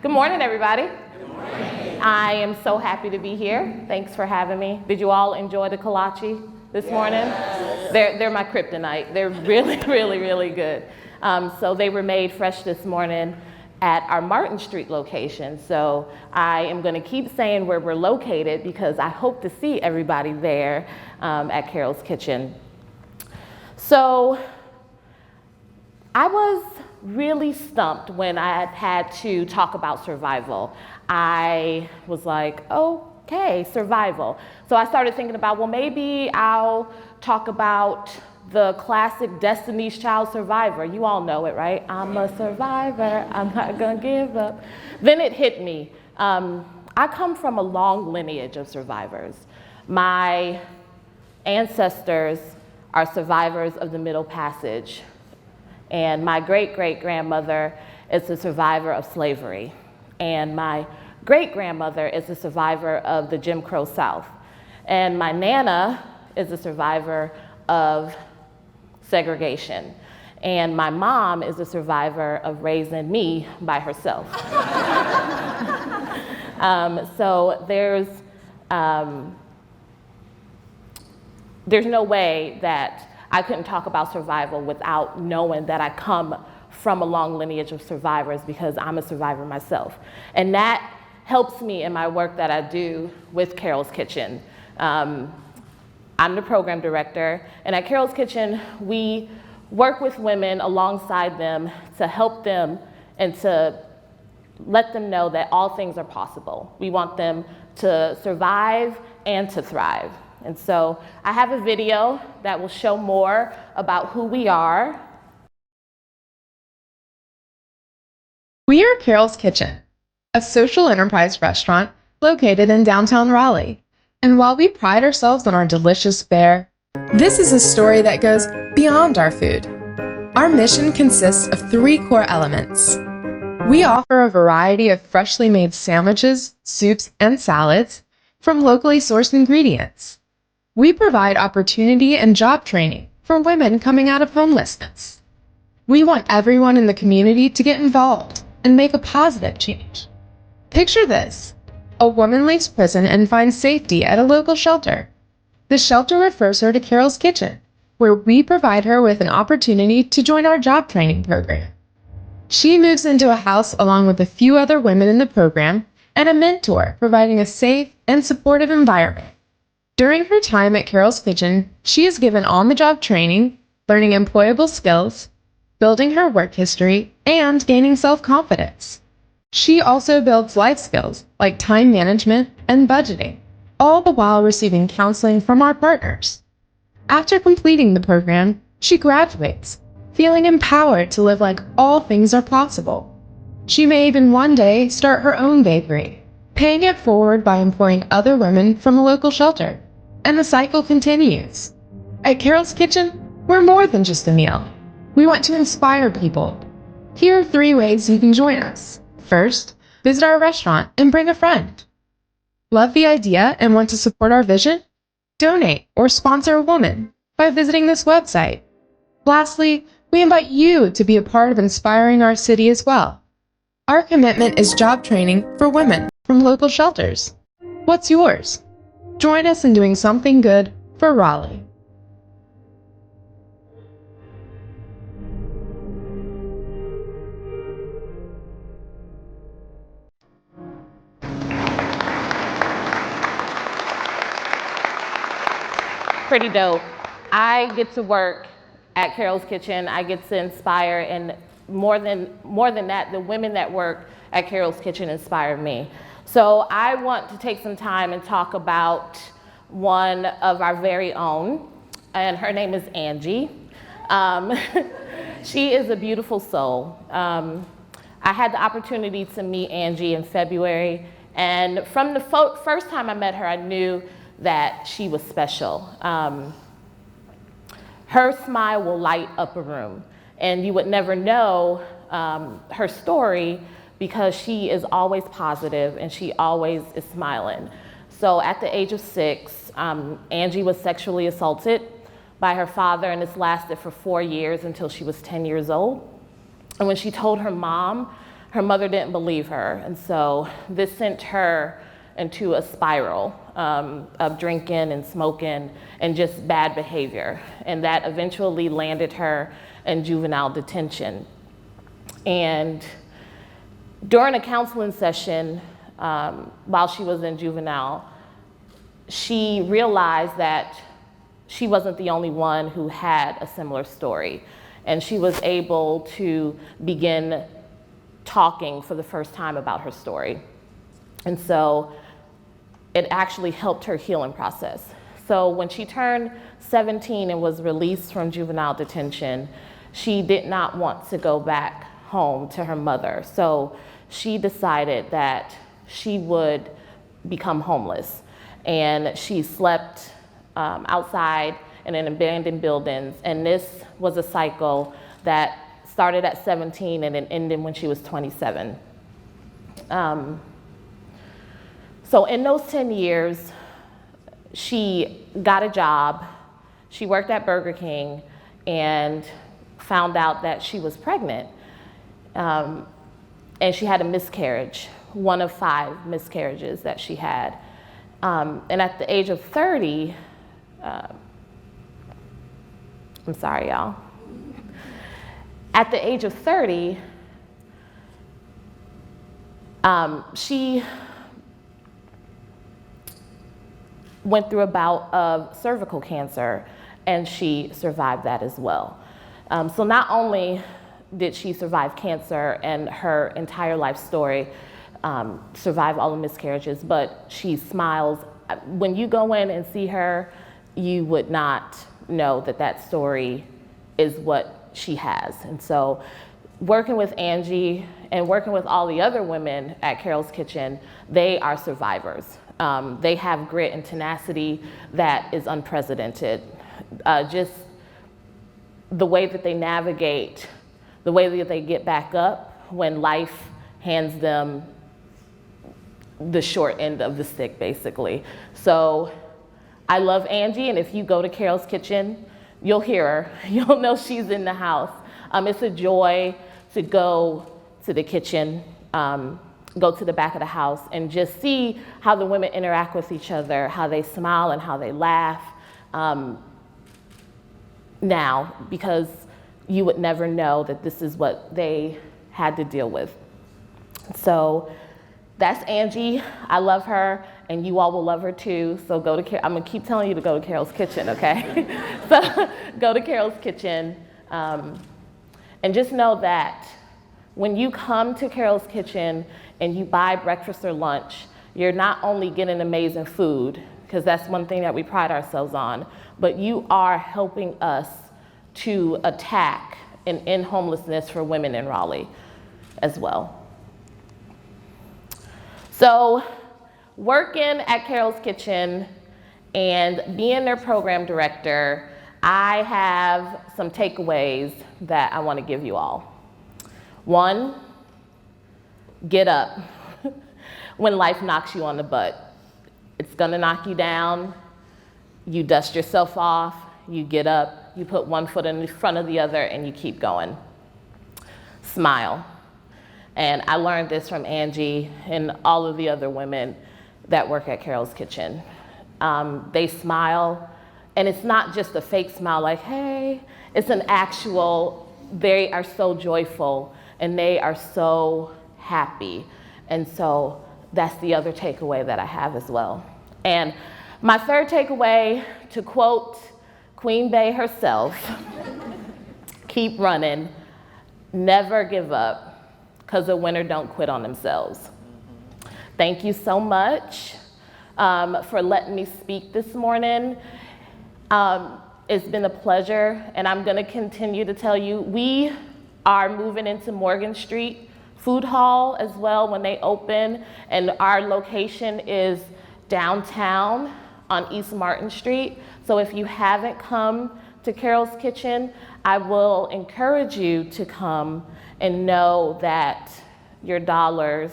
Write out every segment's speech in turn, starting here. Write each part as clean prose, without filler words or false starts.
Good morning, everybody. Good morning. I am so happy to be here. Thanks for having me. Did you all enjoy the kolache this morning? They're my kryptonite. They're really, really, really good. So they were made fresh this morning at our Martin Street location. So I am going to keep saying where we're located because I hope to see everybody there at Carol's Kitchen. So I was really stumped when I had to talk about survival. I was like, okay, survival. So I started thinking about, well, maybe I'll talk about the classic Destiny's Child survivor. You all know it, right? I'm a survivor, I'm not gonna give up. Then it hit me. I come from a long lineage of survivors. My ancestors are survivors of the Middle Passage. And my great-great-grandmother is a survivor of slavery. And my great-grandmother is a survivor of the Jim Crow South. And my Nana is a survivor of segregation. And my mom is a survivor of raising me by herself. So there's no way that I couldn't talk about survival without knowing that I come from a long lineage of survivors because I'm a survivor myself. And that helps me in my work that I do with Carol's Kitchen. I'm the program director, and at Carol's Kitchen, we work with women alongside them to help them and to let them know that all things are possible. We want them to survive and to thrive. And so I have a video that will show more about who we are. We are Carol's Kitchen, a social enterprise restaurant located in downtown Raleigh. And while we pride ourselves on our delicious fare, this is a story that goes beyond our food. Our mission consists of 3 core elements. We offer a variety of freshly made sandwiches, soups, and salads from locally sourced ingredients. We provide opportunity and job training for women coming out of homelessness. We want everyone in the community to get involved and make a positive change. Picture this: a woman leaves prison and finds safety at a local shelter. The shelter refers her to Carol's Kitchen, where we provide her with an opportunity to join our job training program. She moves into a house along with a few other women in the program and a mentor, providing a safe and supportive environment. During her time at Carol's Kitchen, she is given on-the-job training, learning employable skills, building her work history, and gaining self-confidence. She also builds life skills like time management and budgeting, all the while receiving counseling from our partners. After completing the program, she graduates, feeling empowered to live like all things are possible. She may even one day start her own bakery, paying it forward by employing other women from a local shelter. And the cycle continues. At Carol's Kitchen, we're more than just a meal. We want to inspire people. Here are 3 ways you can join us. First, visit our restaurant and bring a friend. Love the idea and want to support our vision? Donate or sponsor a woman by visiting this website. Lastly, we invite you to be a part of inspiring our city as well. Our commitment is job training for women from local shelters. What's yours? Join us in doing something good for Raleigh. Pretty dope. I get to work at Carol's Kitchen. I get to inspire, and more than that, the women that work at Carol's Kitchen inspire me. So I want to take some time and talk about one of our very own, and her name is Angie. She is a beautiful soul. I had the opportunity to meet Angie in February, and from the first time I met her, I knew that she was special. Her smile will light up a room, and you would never know her story because she is always positive and she always is smiling. So at the age of 6, Angie was sexually assaulted by her father, and this lasted for 4 years until she was 10 years old. And when she told her mom her mother didn't believe her, and so this sent her into a spiral of drinking and smoking and just bad behavior, and that eventually landed her in juvenile detention. And during a counseling session while she was in juvenile, she realized that she wasn't the only one who had a similar story, and she was able to begin talking for the first time about her story. And so it actually helped her healing process. So when she turned 17 and was released from juvenile detention, she did not want to go back home to her mother. So she decided that she would become homeless. And she slept outside and in abandoned buildings. And this was a cycle that started at 17 and it ended when she was 27. So in those 10 years, she got a job. She worked at Burger King and found out that she was pregnant. And she had a miscarriage, one of 5 miscarriages that she had. And at the age of 30, I'm sorry, y'all. At the age of 30, she went through a bout of cervical cancer, and she survived that as well. So not only did she survive cancer and her entire life story, survive all the miscarriages, but she smiles. When you go in and see her, you would not know that that story is what she has. And so working with Angie and working with all the other women at Carol's Kitchen, they are survivors. They have grit and tenacity that is unprecedented. Just the way that they navigate, the way that they get back up when life hands them the short end of the stick, basically. So I love Angie, and if you go to Carol's Kitchen, you'll hear her. You'll know she's in the house. It's a joy to go to the kitchen, go to the back of the house, and just see how the women interact with each other, how they smile and how they laugh now, because you would never know that this is what they had to deal with. So that's Angie. I love her, and you all will love her too. So go to I'm gonna keep telling you to go to Carol's Kitchen, okay? So go to Carol's Kitchen, and just know that when you come to Carol's Kitchen and you buy breakfast or lunch, you're not only getting amazing food, because that's one thing that we pride ourselves on, but you are helping us to attack and end homelessness for women in Raleigh as well. So working at Carol's Kitchen and being their program director, I have some takeaways that I want to give you all. 1, get up when life knocks you on the butt. It's gonna knock you down. You dust yourself off, you get up, you put one foot in front of the other, and you keep going. Smile. And I learned this from Angie and all of the other women that work at Carol's Kitchen. They smile, and it's not just a fake smile like, hey, it's an actual, they are so joyful and they are so happy. And so that's the other takeaway that I have as well. And my third takeaway, to quote Queen Bey herself, keep running, never give up, because a winner don't quit on themselves. Thank you so much for letting me speak this morning. It's been a pleasure, and I'm gonna continue to tell you, we are moving into Morgan Street Food Hall as well when they open, and our location is downtown on East Martin Street. So if you haven't come to Carol's Kitchen, I will encourage you to come and know that your dollars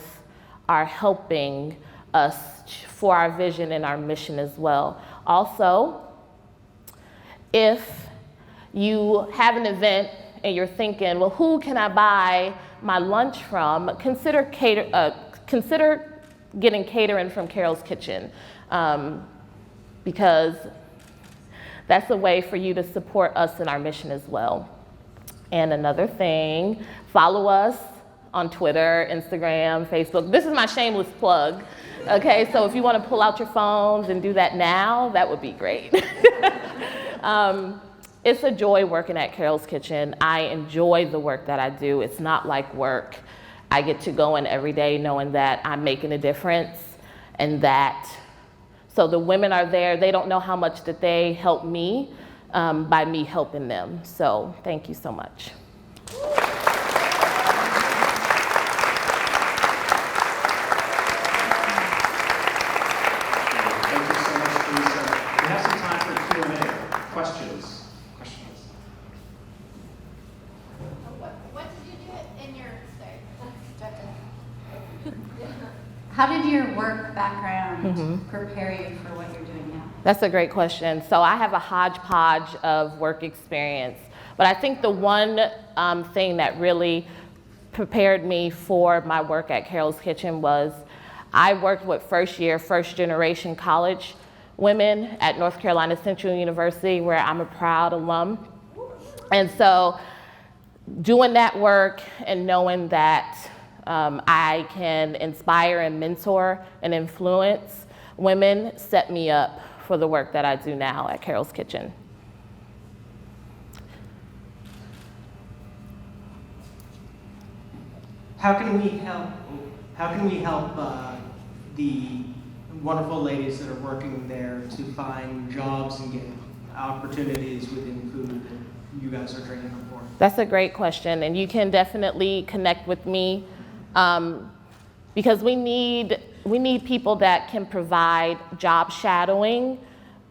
are helping us for our vision and our mission as well. Also, if you have an event and you're thinking, well, who can I buy my lunch from, consider getting catering from Carol's Kitchen, because that's a way for you to support us in our mission as well. And another thing, follow us on Twitter, Instagram, Facebook. This is my shameless plug. Okay, so if you want to pull out your phones and do that now, that would be great. It's a joy working at Carol's Kitchen. I enjoy the work that I do. It's not like work. I get to go in every day knowing that I'm making a difference, and that, so the women are there, they don't know how much that they help me by me helping them. So thank you so much. How did your work background prepare you for what you're doing now? That's a great question. So I have a hodgepodge of work experience, but I think the one thing that really prepared me for my work at Carol's Kitchen was I worked with first generation college women at North Carolina Central University, where I'm a proud alum. And so doing that work and knowing that I can inspire and mentor and influence women set me up for the work that I do now at Carol's Kitchen. How can we help the wonderful ladies that are working there to find jobs and get opportunities within food that you guys are training them for? That's a great question, and you can definitely connect with me because we need people that can provide job shadowing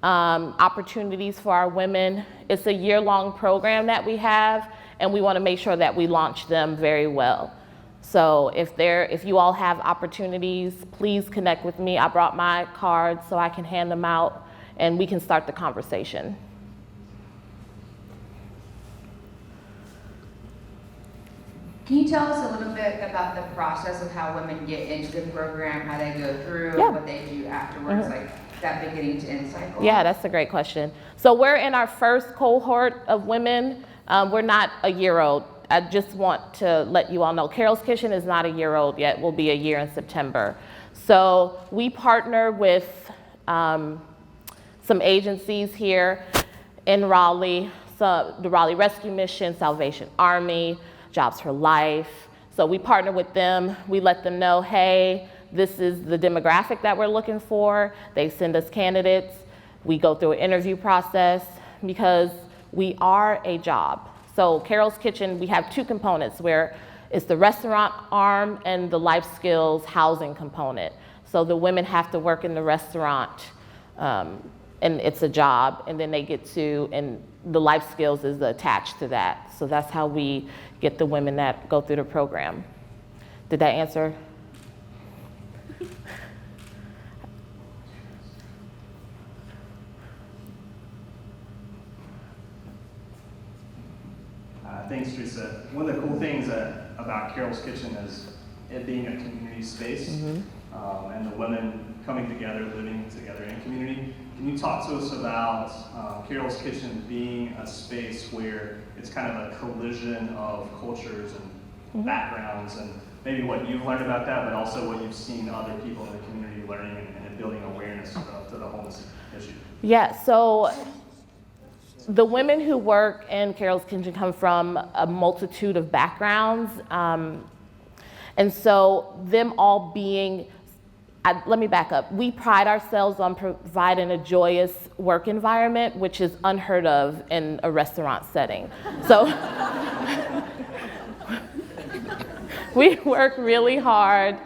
opportunities for our women. It's a year-long program that we have, and we want to make sure that we launch them very well. So if you all have opportunities, please connect with me. I brought my cards so I can hand them out, and we can start the conversation. Can you tell us a little bit about the process of how women get into the program, how they go through, Yeah. what they do afterwards, like that beginning to end cycle? Yeah, that's a great question. So we're in our first cohort of women. We're not a year old. I just want to let you all know, Carol's Kitchen is not a year old yet. We'll be a year in September. So we partner with some agencies here in Raleigh, so the Raleigh Rescue Mission, Salvation Army, Jobs for Life. So we partner with them. We let them know, hey, this is the demographic that we're looking for. They send us candidates. We go through an interview process because we are a job. So Carol's Kitchen, we have two components where it's the restaurant arm and the life skills housing component. So the women have to work in the restaurant and it's a job, and then they get to, and the life skills is attached to that. So that's how we get the women that go through the program. Did that answer? Thanks, Theresa. One of the cool things about Carol's Kitchen is it being a community space, and the women coming together, living together in community. Can you talk to us about Carol's Kitchen being a space where it's kind of a collision of cultures and backgrounds, and maybe what you've learned about that, but also what you've seen other people in the community learning and building awareness to the homeless issue? Yeah, so the women who work in Carol's Kitchen come from a multitude of backgrounds. And so them all being, let me back up. We pride ourselves on providing a joyous work environment, which is unheard of in a restaurant setting. So we work really hard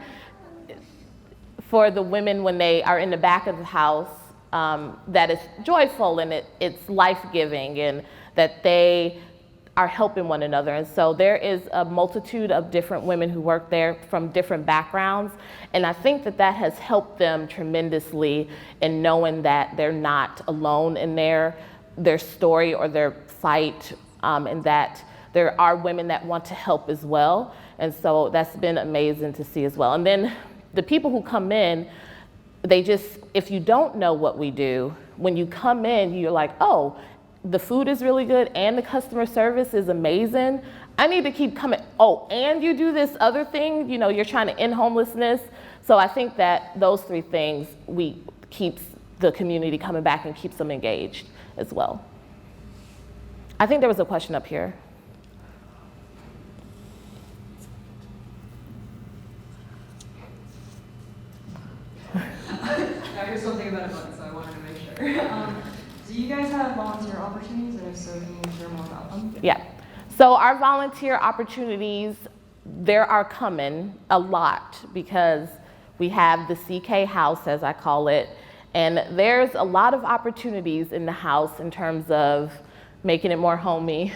for the women when they are in the back of the house, that it's joyful and it's life-giving, and that they are helping one another. And so there is a multitude of different women who work there from different backgrounds. And I think that that has helped them tremendously in knowing that they're not alone in their story or their fight, and that there are women that want to help as well. And so that's been amazing to see as well. And then the people who come in, if you don't know what we do, when you come in, you're like, oh, the food is really good and the customer service is amazing. I need to keep coming. Oh, and you do this other thing, you're trying to end homelessness. So I think that those 3 things keeps the community coming back and keeps them engaged as well. I think there was a question up here. I heard something about a button, so I wanted to make sure. Do you guys have volunteer opportunities, and if so, can you share more about them? Yeah. So our volunteer opportunities, there are coming a lot because we have the CK house, as I call it, and there's a lot of opportunities in the house in terms of making it more homey.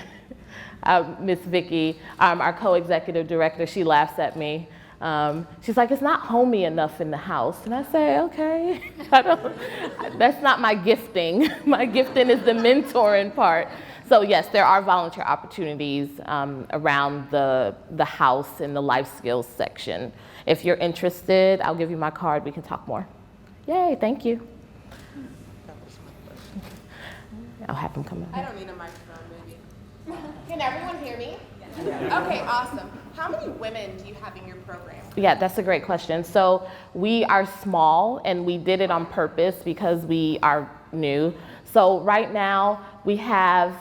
Miss Vicky, our co-executive director, she laughs at me. She's like, it's not homey enough in the house. And I say, okay, that's not my gifting. My gifting is the mentoring part. So yes, there are volunteer opportunities around the house in the life skills section. If you're interested, I'll give you my card. We can talk more. Yay, thank you. I'll have him come in. I don't need a microphone, maybe. Can everyone hear me? Yes. Okay, awesome. How many women do you have in your program? Yeah, that's a great question. So we are small, and we did it on purpose because we are new. So right now we have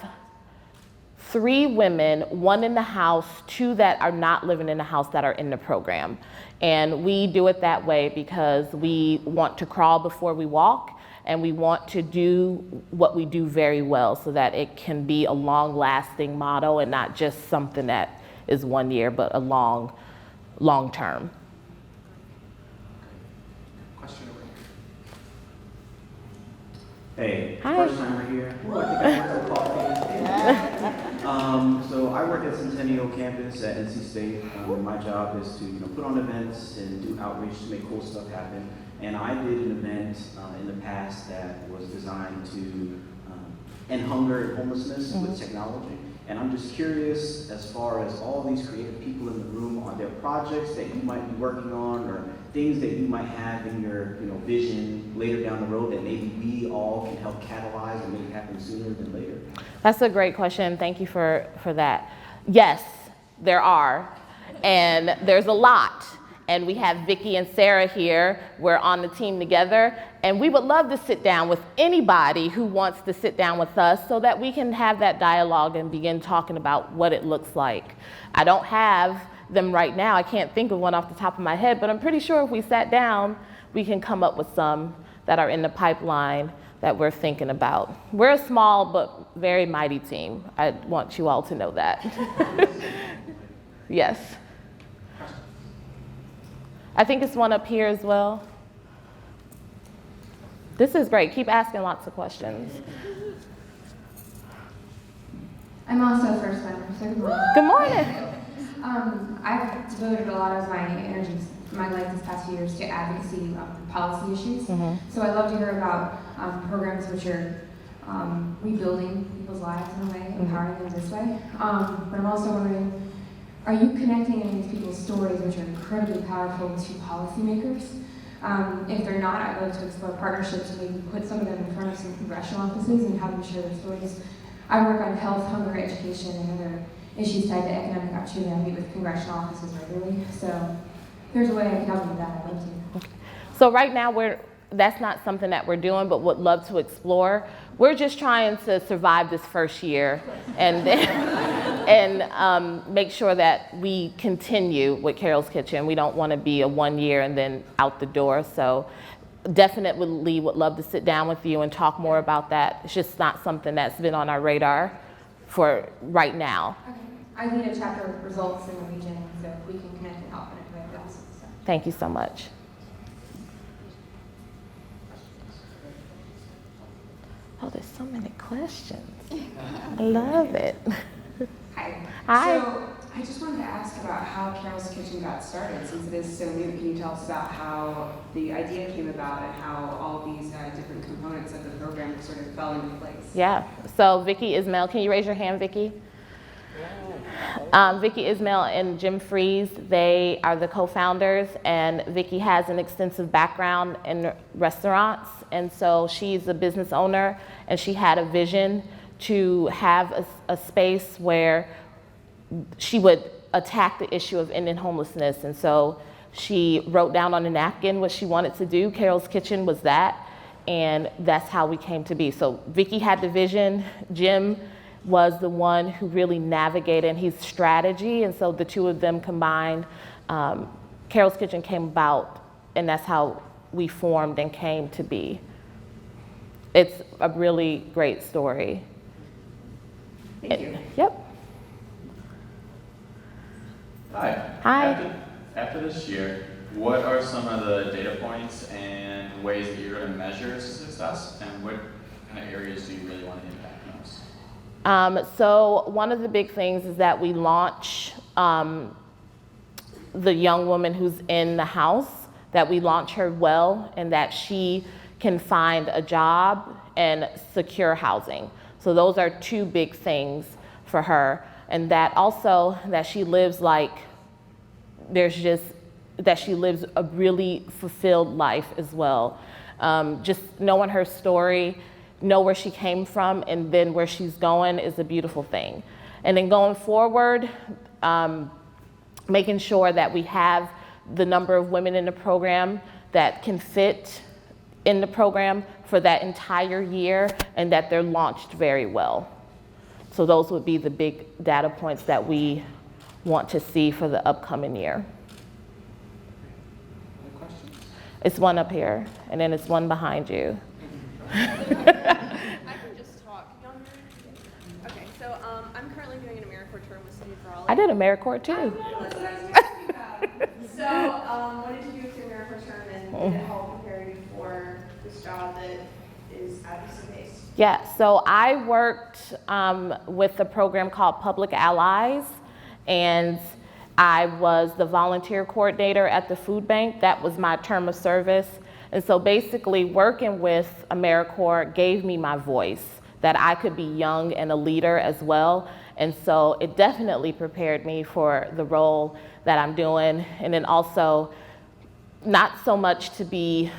3 women, 1 in the house, 2 that are not living in the house that are in the program. And we do it that way because we want to crawl before we walk, and we want to do what we do very well so that it can be a long-lasting motto and not just something that is 1 year, but a long term. Question over here. Hey, Hi. first time we're here. Ooh, I think I went to coffee. So I work at Centennial Campus at NC State. My job is to put on events and do outreach to make cool stuff happen. And I did an event in the past that was designed to end hunger and homelessness with technology. And I'm just curious, as far as all these creative people in the room, are there projects that you might be working on, or things that you might have in your vision later down the road that maybe we all can help catalyze and make it happen sooner than later? That's a great question. Thank you for that. Yes, there are, and there's a lot. And we have Vicky and Sarah here. We're on the team together, and we would love to sit down with anybody who wants to sit down with us so that we can have that dialogue and begin talking about what it looks like. I don't have them right now. I can't think of one off the top of my head, but I'm pretty sure if we sat down, we can come up with some that are in the pipeline that we're thinking about. We're a small but very mighty team. I want you all to know that. Yes. I think it's one up here as well. This is great. Keep asking lots of questions. I'm also a first timer, so good morning. Good morning. I've devoted a lot of my energy, my life this past few years to advocacy of policy issues. So I'd love to hear about programs which are rebuilding people's lives in a way, empowering them this way. But I'm also wondering, are you connecting any of these people's stories, which are incredibly powerful, to policymakers? If they're not, I'd love to explore partnerships and maybe put some of them in front of some congressional offices and have them share their stories. I work on health, hunger, education, and other issues tied to economic opportunity. I meet with congressional offices regularly, so there's a way I can help you with that. I'd love to. So right now, that's not something that we're doing, but would love to explore. We're just trying to survive this first year and make sure that we continue with Carol's Kitchen. We don't want to be a 1 year and then out the door. So definitely would love to sit down with you and talk more about that. It's just not something that's been on our radar for right now. Okay. I lead a chapter of results in the region, so if we can connect and help in a way, that'd be awesome. So. Thank you so much. Oh, there's so many questions. I love it. Hi. Hi. So I just wanted to ask about how Carol's Kitchen got started, since it is so new. Can you tell us about how the idea came about and how all these different components of the program sort of fell into place? Yeah. So Vicky Ismail, can you raise your hand, Vicky? Vicki Ismail and Jim Freeze, they are the co-founders, and Vicki has an extensive background in restaurants, and so she's a business owner, and she had a vision to have a space where she would attack the issue of ending homelessness. And so she wrote down on a napkin what she wanted to do. Carol's Kitchen was that, and that's how we came to be. So Vicki had the vision, Jim was the one who really navigated, and he's strategy, and so the two of them combined. Carol's Kitchen came about, and that's how we formed and came to be. It's a really great story. Thank you. Yep. Hi. Hi. After this year, what are some of the data points and ways that you're going to measure success, and what kind of areas do you really want to impact most? So one of the big things is that we launch the young woman who's in the house, that we launch her well, and that she can find a job and secure housing. So those are two big things for her. And that also that she lives that she lives a really fulfilled life as well. Just knowing her story, know where she came from, and then where she's going is a beautiful thing. And then going forward, making sure that we have the number of women in the program that can fit in the program for that entire year, and that they're launched very well. So those would be the big data points that we want to see for the upcoming year. Any questions? It's one up here, and then it's one behind you. I can just talk. Okay, so I'm currently doing an AmeriCorps term with City of Raleigh. I did AmeriCorps too. I know, that's what I was asking about. So, what did you do with your AmeriCorps term, and did it help prepare you for this job that is advocacy-based? Yeah, so I worked with a program called Public Allies, and I was the volunteer coordinator at the food bank. That was my term of service. And so basically working with AmeriCorps gave me my voice, that I could be young and a leader as well. And so it definitely prepared me for the role that I'm doing. And then also not so much to be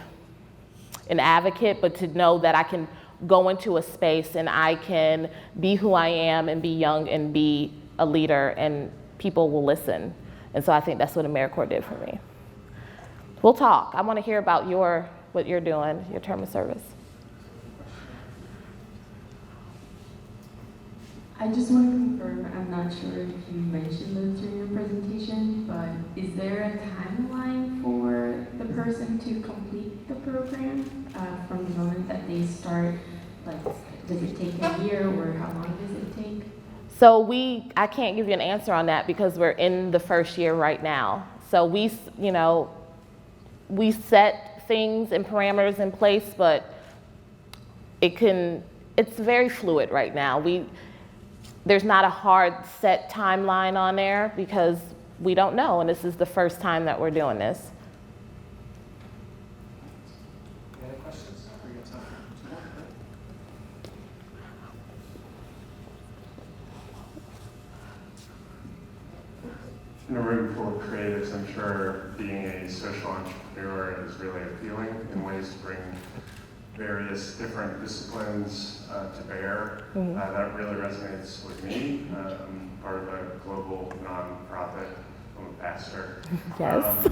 an advocate, but to know that I can go into a space and I can be who I am and be young and be a leader, and people will listen. And so I think that's what AmeriCorps did for me. We'll talk. I want to hear about what you're doing, your term of service. I just want to confirm, I'm not sure if you mentioned this during your presentation, but is there a timeline for the person to complete the program from the moment that they start? Like, does it take a year, or how long does it take? So I can't give you an answer on that because we're in the first year right now. So we set things and parameters in place, but it's very fluid right now. There's not a hard set timeline on there because we don't know, and this is the first time that we're doing this. Any other questions? We got time for two more. In a room full of creatives, I'm sure being a social entrepreneur is really appealing in ways to bring various different disciplines to bear. That really resonates with me. I'm part of a global nonprofit. I'm a pastor. Yes.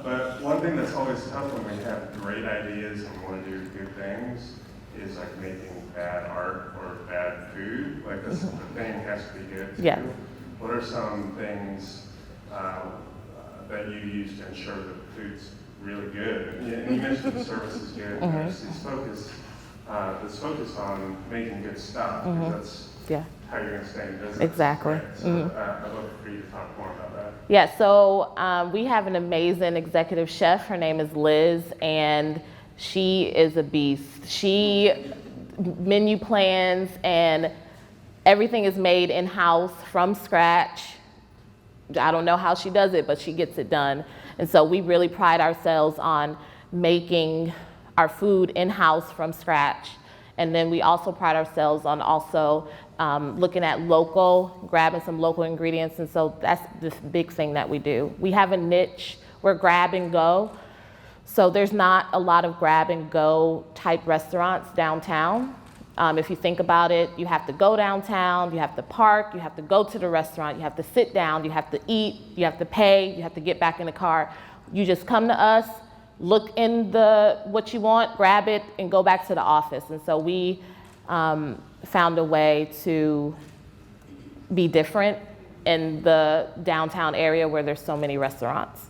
But one thing that's always tough when we have great ideas and want to do good things is like making bad art or bad food. Like the thing has to be good too. Yeah. What are some things that you use to ensure that the food's really good? And you mentioned the service is good. There's this focus on making good stuff, because that's how you're going to stay in business. Exactly. Right? So I'd love for you to talk more about that. Yeah, so we have an amazing executive chef. Her name is Liz, and she is a beast. She menu plans, and everything is made in-house from scratch. I don't know how she does it, but she gets it done. And so we really pride ourselves on making our food in-house from scratch And then we also pride ourselves on also looking at local, grabbing some local ingredients. And so that's this big thing that we do. We have a niche, we're grab and go. So there's not a lot of grab and go type restaurants downtown. If you think about it, you have to go downtown, you have to park, you have to go to the restaurant, you have to sit down, you have to eat, you have to pay, you have to get back in the car. You just come to us, look in what you want, grab it, and go back to the office. And so we found a way to be different in the downtown area where there's so many restaurants.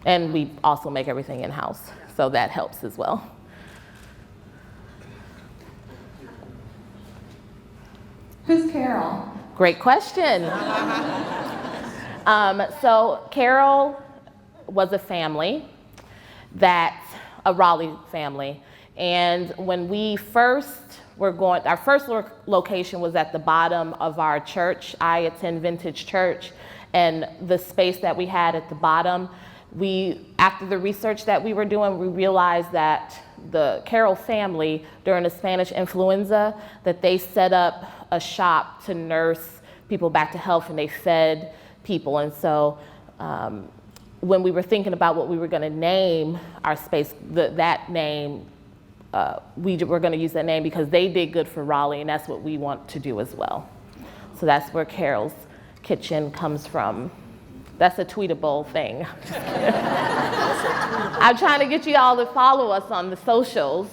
And we also make everything in-house, so that helps as well. Who's Carol? Great question. So Carol was a family, a Raleigh family. And when we first were going, our first location was at the bottom of our church. I attend Vintage Church, and the space that we had at the bottom, after the research that we were doing, we realized that the Carroll family, during the Spanish influenza, that they set up a shop to nurse people back to health, and they fed people. And so when we were thinking about what we were going to name our space, that name, we were going to use that name because they did good for Raleigh, and that's what we want to do as well. So that's where Carol's Kitchen comes from. That's a tweetable thing. I'm trying to get you all to follow us on the socials.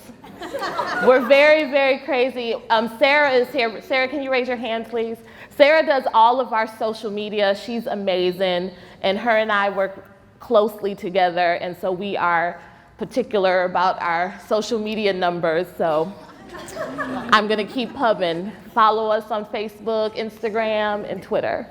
We're very, very crazy. Sarah is here. Sarah, can you raise your hand, please? Sarah does all of our social media. She's amazing. And her and I work closely together. And so we are particular about our social media numbers. So I'm going to keep pubbing. Follow us on Facebook, Instagram, and Twitter.